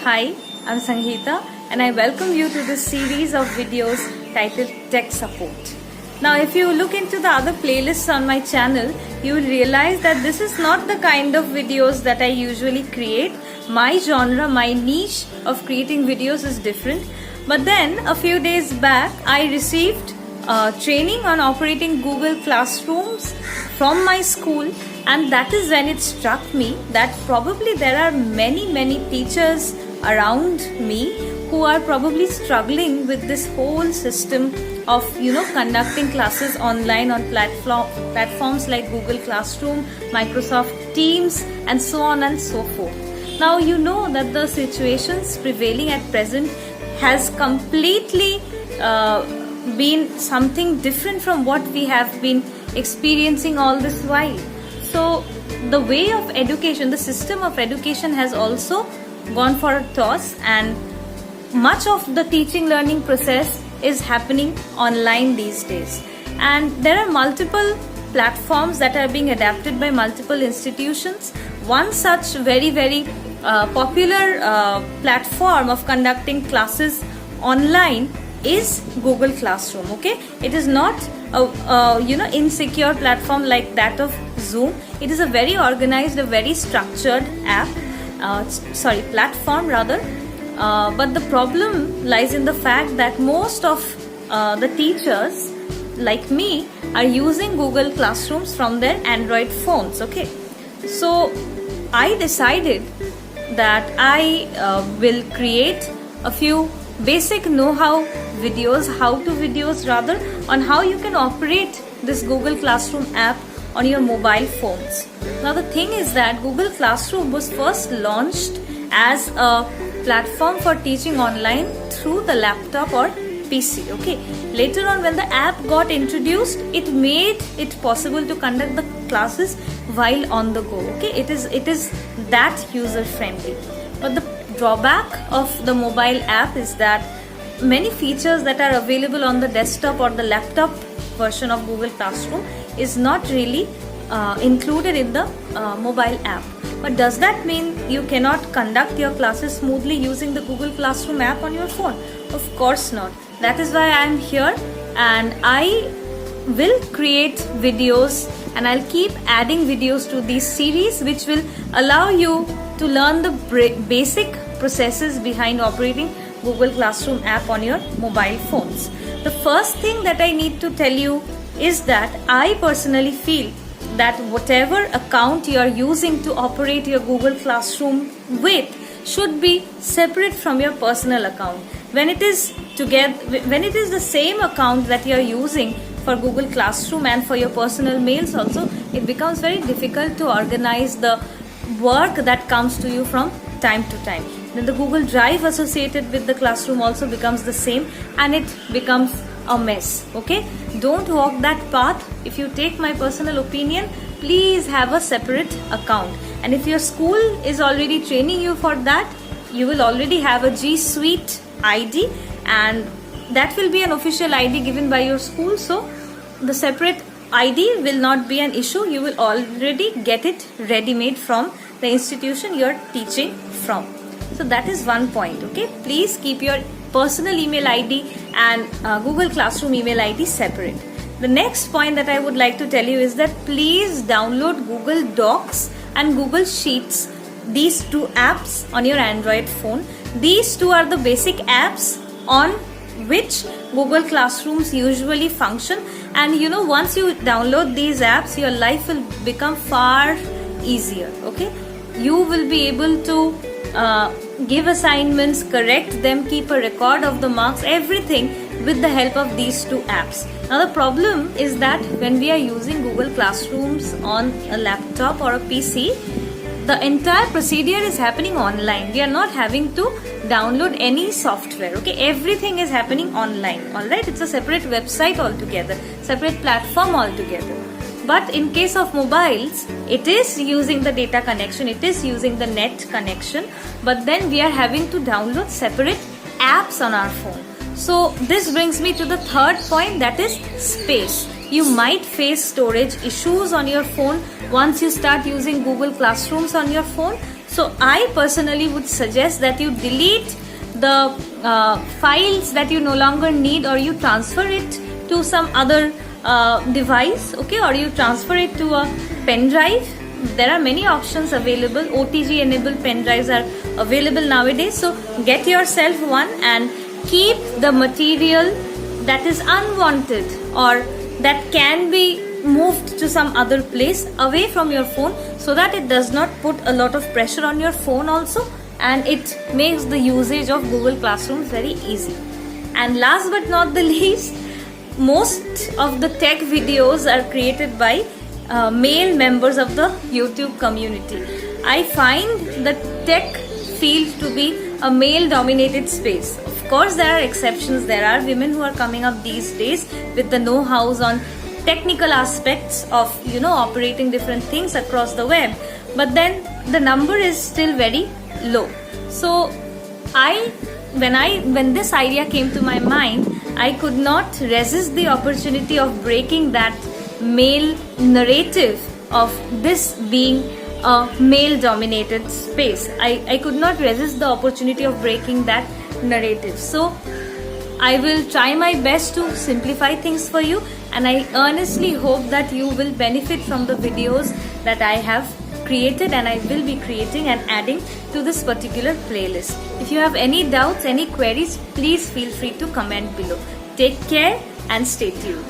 Hi, I'm Sangeeta and I welcome you to this series of videos titled Tech Support. Now, if you look into the other playlists on my channel, you will realize that this is not the kind of videos that I usually create. My genre, my niche of creating videos is different. But then, a few days back, I received training on operating Google Classrooms from my school, and that is when it struck me that probably there are many teachers around me who are probably struggling with this whole system of conducting classes online on platforms like Google Classroom, Microsoft Teams, and so on and so forth. Now you know that the situations prevailing at present has completely been something different from what we have been experiencing all this while. So the way of education, the system of education has also gone for a toss, and much of the teaching learning process is happening online these days. And there are multiple platforms that are being adapted by multiple institutions. One such very popular platform of conducting classes online is Google Classroom. Okay, it is not a insecure platform like that of Zoom. It is a very organized, a very structured platform rather. But the problem lies in the fact that most of the teachers like me are using Google Classrooms from their Android phones. Okay, so I decided that I will create a few basic know-how videos, how-to videos rather, on how you can operate this Google Classroom app on your mobile phones. Now the thing is that Google Classroom was first launched as a platform for teaching online through the laptop or PC. Okay, later on when the app got introduced, it made it possible to conduct the classes while on the go. Okay, it is that user friendly. But the drawback of the mobile app is that many features that are available on the desktop or the laptop version of Google Classroom is not really included in the mobile app. But does that mean you cannot conduct your classes smoothly using the Google Classroom app on your phone? Of course not. That is why I am here, and I will create videos and I'll keep adding videos to these series which will allow you to learn the basic processes behind operating Google Classroom app on your mobile phones. The first thing that I need to tell you is that I personally feel that whatever account you are using to operate your Google Classroom with should be separate from your personal account. When it is the same account that you are using for Google Classroom and for your personal mails also, it becomes very difficult to organize the work that comes to you from time to time. Then the Google Drive associated with the classroom also becomes the same, and it becomes a mess. Okay, don't walk that path. If you take my personal opinion, please have a separate account. And if your school is already training you for that, you will already have a G Suite ID, and that will be an official ID given by your school. So the separate ID will not be an issue. You will already get it ready-made from the institution you are teaching from. So that is one point. Okay, please keep your personal email ID and Google Classroom email ID separate. The next point that I would like to tell you is that please download Google Docs and Google Sheets, these two apps on your Android phone. These two are the basic apps on which Google Classrooms usually function, and once you download these apps, your life will become far easier. Okay, you will be able to give assignments, correct them, keep a record of the marks, everything with the help of these two apps. Now the problem is that when we are using Google Classrooms on a laptop or a PC, the entire procedure is happening online. We are not having to download any software. Okay, everything is happening online. Alright, it's a separate website altogether, separate platform altogether. But in case of mobiles, it is using the data connection, it is using the net connection, but then we are having to download separate apps on our phone. So this brings me to the third point, that is space. You might face storage issues on your phone once you start using Google Classrooms on your phone. So I personally would suggest that you delete the files that you no longer need, or you transfer it to some other device, okay, or you transfer it to a pen drive. There are many options available. OTG enabled pen drives are available nowadays. So get yourself one and keep the material that is unwanted or that can be moved to some other place away from your phone, so that it does not put a lot of pressure on your phone also, and it makes the usage of Google Classroom very easy. And last but not the least, most of the tech videos are created by male members of the YouTube community. I find the tech field to be a male dominated space. Of course, there are exceptions. There are women who are coming up these days with the know-hows on technical aspects of operating different things across the web, but then the number is still very low. So when this idea came to my mind, I could not resist the opportunity of breaking that male narrative of this being a male dominated space. I could not resist the opportunity of breaking that narrative. So I will try my best to simplify things for you, and I earnestly hope that you will benefit from the videos that I have created and I will be creating and adding to this particular playlist. If you have any doubts, any queries, please feel free to comment below. Take care and stay tuned.